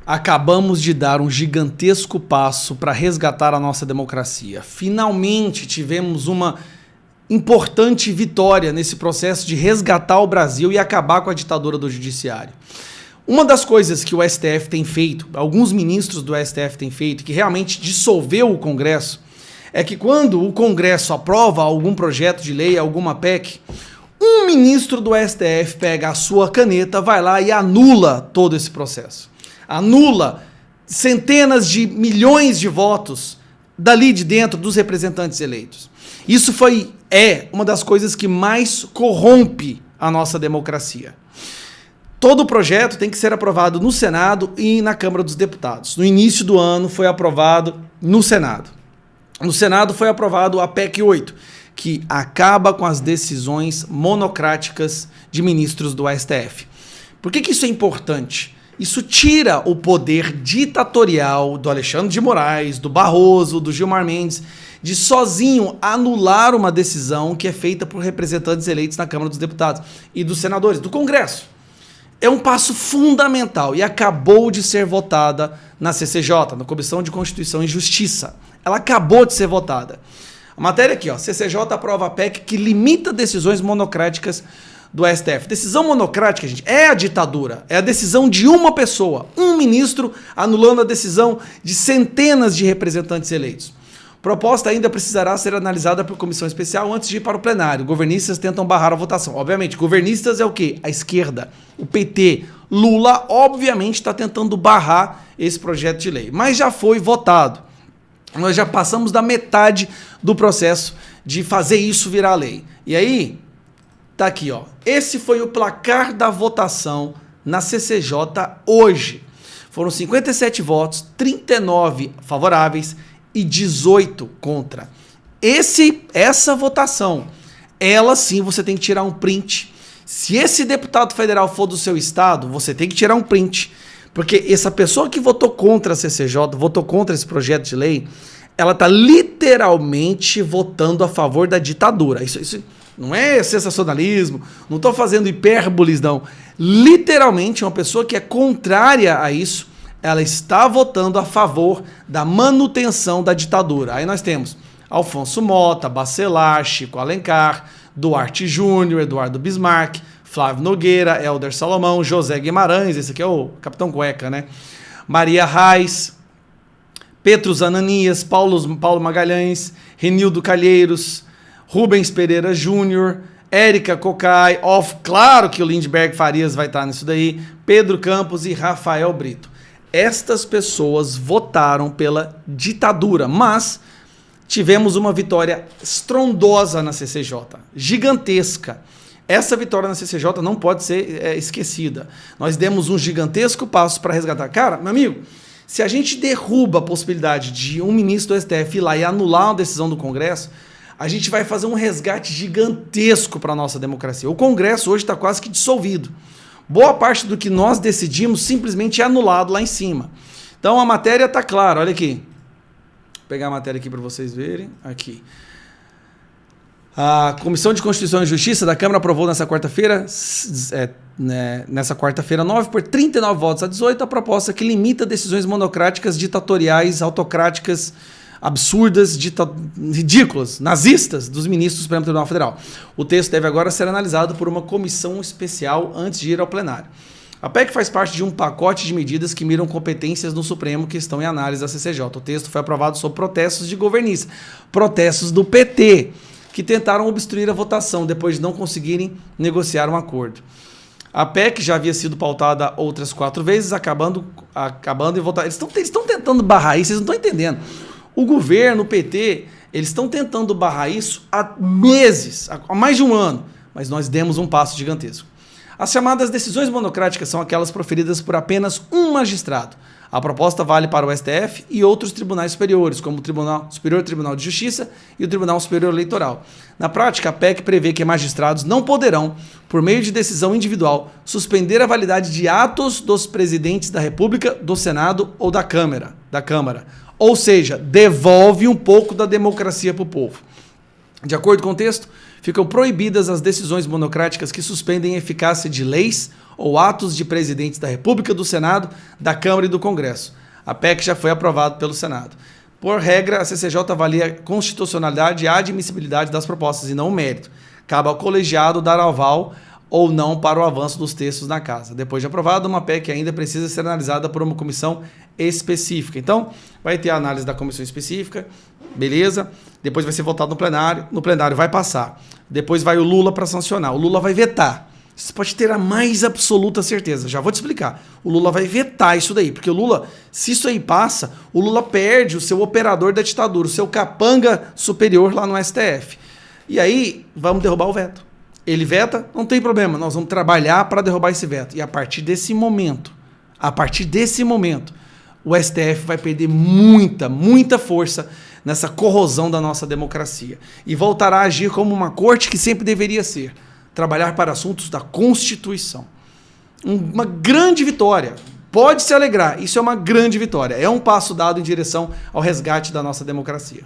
Acabamos de dar um gigantesco passo para resgatar a nossa democracia. Finalmente tivemos uma importante vitória nesse processo de resgatar o Brasil e acabar com a ditadura do judiciário. Uma das coisas que o STF tem feito, alguns ministros do STF têm feito, que realmente dissolveu o Congresso, é que quando o Congresso aprova algum projeto de lei, alguma PEC, um ministro do STF pega a sua caneta, vai lá e anula todo esse processo. Anula centenas de milhões de votos dali de dentro dos representantes eleitos. Isso é uma das coisas que mais corrompe a nossa democracia. Todo o projeto tem que ser aprovado no Senado e na Câmara dos Deputados. No início do ano foi aprovado no Senado. No Senado foi aprovado a PEC 8, que acaba com as decisões monocráticas de ministros do STF. Por que isso é importante? Isso tira o poder ditatorial do Alexandre de Moraes, do Barroso, do Gilmar Mendes, de sozinho anular uma decisão que é feita por representantes eleitos na Câmara dos Deputados e dos senadores, do Congresso. É um passo fundamental e acabou de ser votada na CCJ, na Comissão de Constituição e Justiça. Ela acabou de ser votada. A matéria aqui, ó, CCJ aprova a PEC que limita decisões monocráticas do STF. Decisão monocrática, gente, é a ditadura. É a decisão de uma pessoa, um ministro, anulando a decisão de centenas de representantes eleitos. Proposta ainda precisará ser analisada por comissão especial antes de ir para o plenário. Governistas tentam barrar a votação. Obviamente, governistas é o quê? A esquerda, o PT. Lula, obviamente, está tentando barrar esse projeto de lei. Mas já foi votado. Nós já passamos da metade do processo de fazer isso virar lei. E aí, tá aqui, ó. Esse foi o placar da votação na CCJ hoje. Foram 57 votos, 39 favoráveis e 18 contra. Essa votação, ela sim você tem que tirar um print. Se esse deputado federal for do seu estado, você tem que tirar um print. Porque essa pessoa que votou contra a CCJ, votou contra esse projeto de lei, ela está literalmente votando a favor da ditadura. Isso não é sensacionalismo, não estou fazendo hipérboles, não. Literalmente, uma pessoa que é contrária a isso, ela está votando a favor da manutenção da ditadura. Aí nós temos Alfonso Mota, Bacelar, Chico Alencar, Duarte Júnior, Eduardo Bismarck, Flávio Nogueira, Hélder Salomão, José Guimarães, esse aqui é o Capitão Cueca, né? Maria Reis, Petrus Ananias, Paulo Magalhães, Renildo Calheiros, Rubens Pereira Júnior, Érica Cocai, claro que o Lindbergh Farias vai estar nisso daí, Pedro Campos e Rafael Brito. Estas pessoas votaram pela ditadura, mas tivemos uma vitória estrondosa na CCJ, gigantesca. Essa vitória na CCJ não pode ser esquecida. Nós demos um gigantesco passo para resgatar. Cara, meu amigo, se a gente derruba a possibilidade de um ministro do STF ir lá e anular uma decisão do Congresso, a gente vai fazer um resgate gigantesco para a nossa democracia. O Congresso hoje está quase que dissolvido. Boa parte do que nós decidimos simplesmente é anulado lá em cima. Então a matéria está clara, olha aqui. Vou pegar a matéria aqui para vocês verem. Aqui. A Comissão de Constituição e Justiça da Câmara aprovou nessa quarta-feira, nessa quarta-feira 9, por 39 votos a 18, a proposta que limita decisões monocráticas, ditatoriais, autocráticas, absurdas, ridículas, nazistas dos ministros do Supremo Tribunal Federal. O texto deve agora ser analisado por uma comissão especial antes de ir ao plenário. A PEC faz parte de um pacote de medidas que miram competências no Supremo que estão em análise da CCJ. O texto foi aprovado sob protestos de governistas, protestos do PT, que tentaram obstruir a votação depois de não conseguirem negociar um acordo. A PEC já havia sido pautada outras 4 vezes, acabando em votar. Eles estão tentando barrar isso, vocês não estão entendendo. O governo, o PT, eles estão tentando barrar isso há meses, há mais de um ano, mas nós demos um passo gigantesco. As chamadas decisões monocráticas são aquelas proferidas por apenas um magistrado. A proposta vale para o STF e outros tribunais superiores, como o Superior Tribunal de Justiça e o Tribunal Superior Eleitoral. Na prática, a PEC prevê que magistrados não poderão, por meio de decisão individual, suspender a validade de atos dos presidentes da República, do Senado ou da Câmara. Ou seja, devolve um pouco da democracia para o povo. De acordo com o texto, ficam proibidas as decisões monocráticas que suspendem a eficácia de leis ou atos de presidentes da República, do Senado, da Câmara e do Congresso. A PEC já foi aprovada pelo Senado. Por regra, a CCJ avalia a constitucionalidade e a admissibilidade das propostas e não o mérito. Cabe ao colegiado dar aval ou não para o avanço dos textos na casa. Depois de aprovada, uma PEC ainda precisa ser analisada por uma comissão específica. Então, vai ter a análise da comissão específica, beleza? Depois vai ser votado no plenário vai passar. Depois vai o Lula para sancionar. O Lula vai vetar. Você pode ter a mais absoluta certeza. Já vou te explicar. O Lula vai vetar isso daí, porque o Lula, se isso aí passa, o Lula perde o seu operador da ditadura, o seu capanga superior lá no STF. E aí, vamos derrubar o veto. Ele veta, não tem problema, nós vamos trabalhar para derrubar esse veto. E a partir desse momento, o STF vai perder muita força nessa corrosão da nossa democracia. E voltará a agir como uma corte que sempre deveria ser. Trabalhar para assuntos da Constituição. Uma grande vitória. Pode se alegrar, isso é uma grande vitória. É um passo dado em direção ao resgate da nossa democracia.